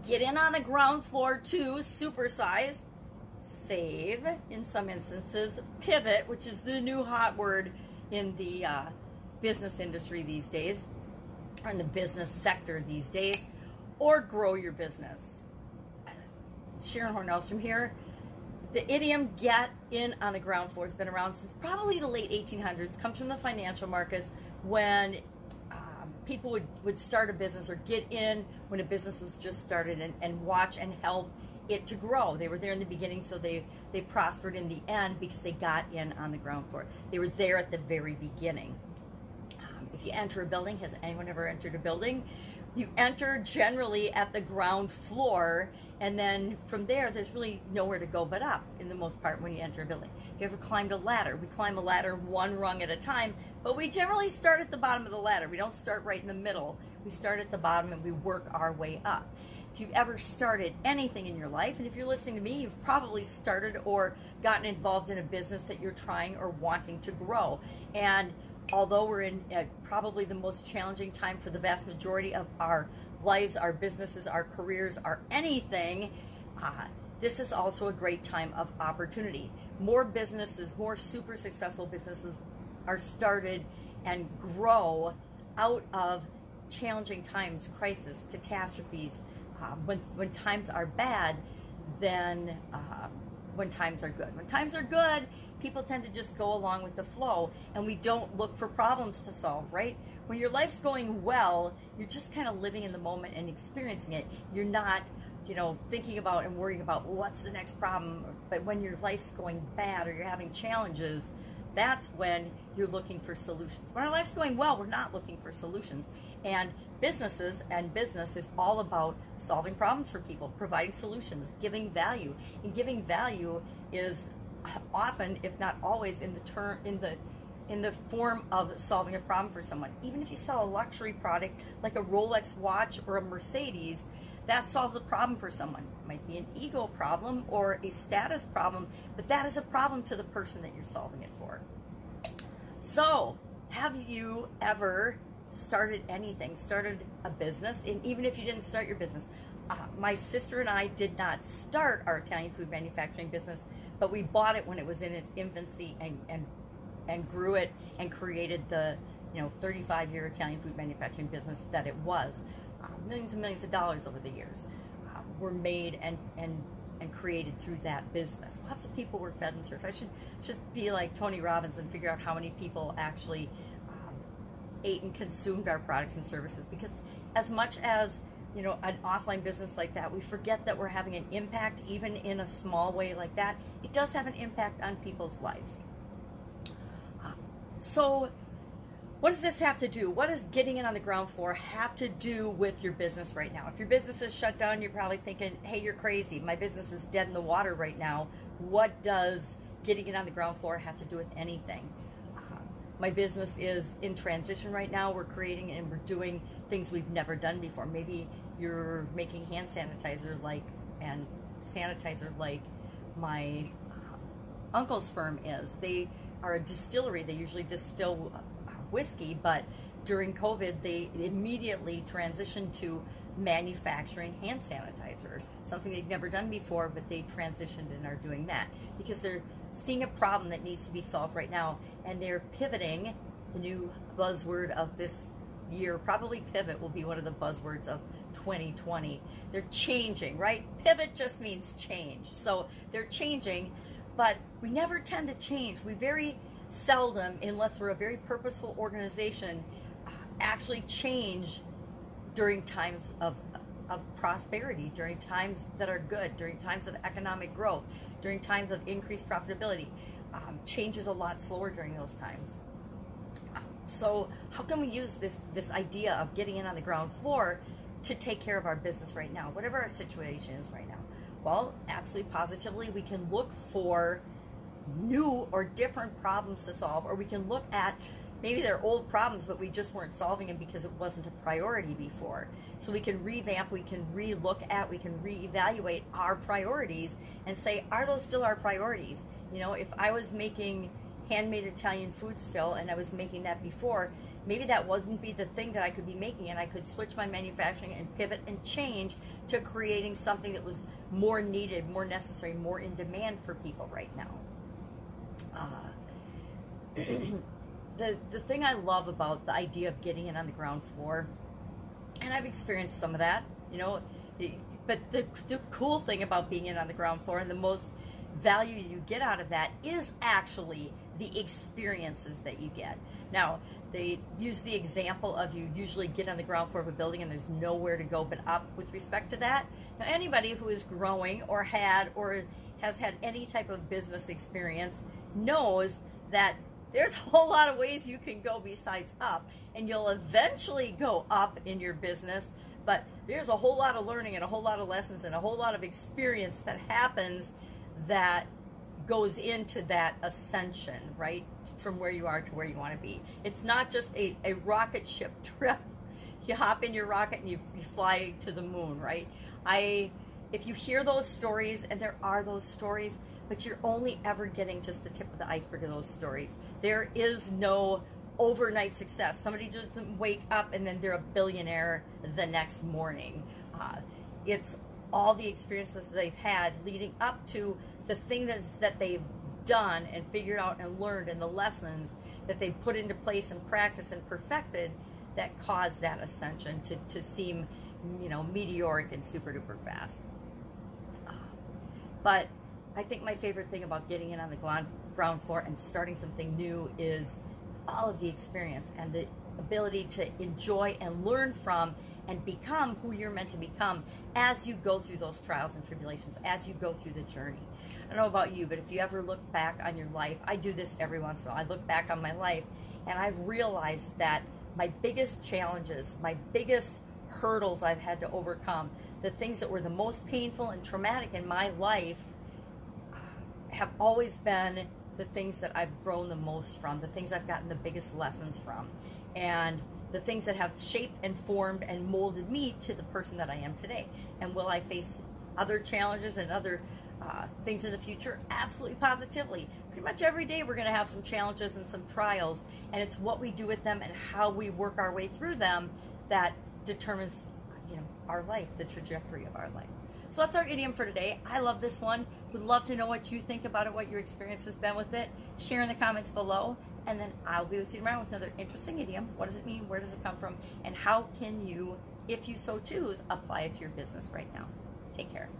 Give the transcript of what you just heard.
get in on the ground floor to supersize, save in some instances, pivot, which is the new hot word in the business industry these days, or in the business sector these days, or grow your business. Sharon Horne-Ellstrom here. The idiom get in on the ground floor has been around since probably the late 1800s. Comes from the financial markets when people would start a business or get in when a business was just started and watch and help it to grow. They were there in the beginning, so they prospered in the end because they got in on the ground floor. They were there at the very beginning. If you enter a building, has anyone ever entered a building? You enter generally at the ground floor, and then from there, there's really nowhere to go but up, in the most part, when you enter a building. If you ever climbed a ladder, we climb a ladder one rung at a time, but we generally start at the bottom of the ladder. We don't start right in the middle. We start at the bottom and we work our way up. If you've ever started anything in your life, and if you're listening to me, you've probably started or gotten involved in a business that you're trying or wanting to grow. And although we're in probably the most challenging time for the vast majority of our lives, our businesses, our careers, our anything, this is also a great time of opportunity. More businesses, more super successful businesses are started and grow out of challenging times, crisis, catastrophes, when times are bad than when times are good. When times are good, people tend to just go along with the flow, and we don't look for problems to solve, right? When your life's going well, you're just kind of living in the moment and experiencing it. You're not, thinking about and worrying about what's the next problem. But when your life's going bad or you're having challenges, that's when you're looking for solutions. When our life's going well, we're not looking for solutions. And business is all about solving problems for people, providing solutions, giving value. And giving value is often, if not always, in the form of solving a problem for someone. Even if you sell a luxury product like a Rolex watch or a Mercedes, that solves a problem for someone. It might be an ego problem or a status problem, but that is a problem to the person that you're solving it for. So, have you ever started anything, started a business? And even if you didn't start your business, my sister and I did not start our Italian food manufacturing business, but we bought it when it was in its infancy and grew it and created the 35-year Italian food manufacturing business that it was. Millions and millions of dollars over the years were made and created through that business. Lots of people were fed and served. I should be like Tony Robbins and figure out how many people actually ate and consumed our products and services, because as much as an offline business like that, we forget that we're having an impact. Even in a small way like that, it does have an impact on people's lives. So what does this have to do? What does getting in on the ground floor have to do with your business right now? If your business is shut down, you're probably thinking, hey, you're crazy. My business is dead in the water right now. What does getting in on the ground floor have to do with anything? My business is in transition right now. We're creating and we're doing things we've never done before. Maybe you're making hand sanitizer like my uncle's firm is. They are a distillery. They usually distill whiskey, but during COVID, they immediately transitioned to manufacturing hand sanitizer, something they've never done before, but they transitioned and are doing that because they're seeing a problem that needs to be solved right now, and they're pivoting. The new buzzword of this year, probably pivot will be one of the buzzwords of 2020. They're changing, right? Pivot just means change. So they're changing, but we never tend to change. We very seldom, unless we're a very purposeful organization, actually change during times of prosperity, during times that are good, during times of economic growth, during times of increased profitability. Change is a lot slower during those times. So how can we use this idea of getting in on the ground floor to take care of our business right now, whatever our situation is right now? Well, absolutely positively, we can look for new or different problems to solve, or we can look at maybe they're old problems, but we just weren't solving them because it wasn't a priority before. So we can revamp, we can re-look at, we can reevaluate our priorities and say, are those still our priorities? If I was making handmade Italian food still, and I was making that before, maybe that wouldn't be the thing that I could be making, and I could switch my manufacturing and pivot and change to creating something that was more needed, more necessary, more in demand for people right now. The thing I love about the idea of getting in on the ground floor, and I've experienced some of that, you know, but the cool thing about being in on the ground floor and the most value you get out of that is actually the experiences that you get. Now, they use the example of you usually get on the ground floor of a building and there's nowhere to go but up with respect to that. Now, anybody who is growing or has had any type of business experience knows that there's a whole lot of ways you can go besides up, and you'll eventually go up in your business, but there's a whole lot of learning and a whole lot of lessons and a whole lot of experience that happens that goes into that ascension, right? From where you are to where you want to be. It's not just a rocket ship trip. You hop in your rocket and you fly to the moon, right? If you hear those stories, and there are those stories, but you're only ever getting just the tip of the iceberg of those stories. There is no overnight success. Somebody just doesn't wake up and then they're a billionaire the next morning. It's all the experiences they've had leading up to the thing that they've done and figured out and learned, and the lessons that they've put into place and practiced and perfected that caused that ascension to seem, you know, meteoric and super duper fast. But I think my favorite thing about getting in on the ground floor and starting something new is all of the experience and the ability to enjoy and learn from and become who you're meant to become as you go through those trials and tribulations, as you go through the journey. I don't know about you, but if you ever look back on your life, I do this every once in a while. I look back on my life and I've realized that my biggest challenges, my biggest hurdles I've had to overcome, the things that were the most painful and traumatic in my life, have always been the things that I've grown the most from, the things I've gotten the biggest lessons from, and the things that have shaped and formed and molded me to the person that I am today. And will I face other challenges and other things in the future? Absolutely, positively. Pretty much every day we're going to have some challenges and some trials, and it's what we do with them and how we work our way through them that determines, you know, our life, the trajectory of our life. So that's our idiom for today. I love this one. Would love to know what you think about it, what your experience has been with it. Share in the comments below, and then I'll be with you tomorrow with another interesting idiom. What does it mean? Where does it come from? And how can you, if you so choose, apply it to your business right now? Take care.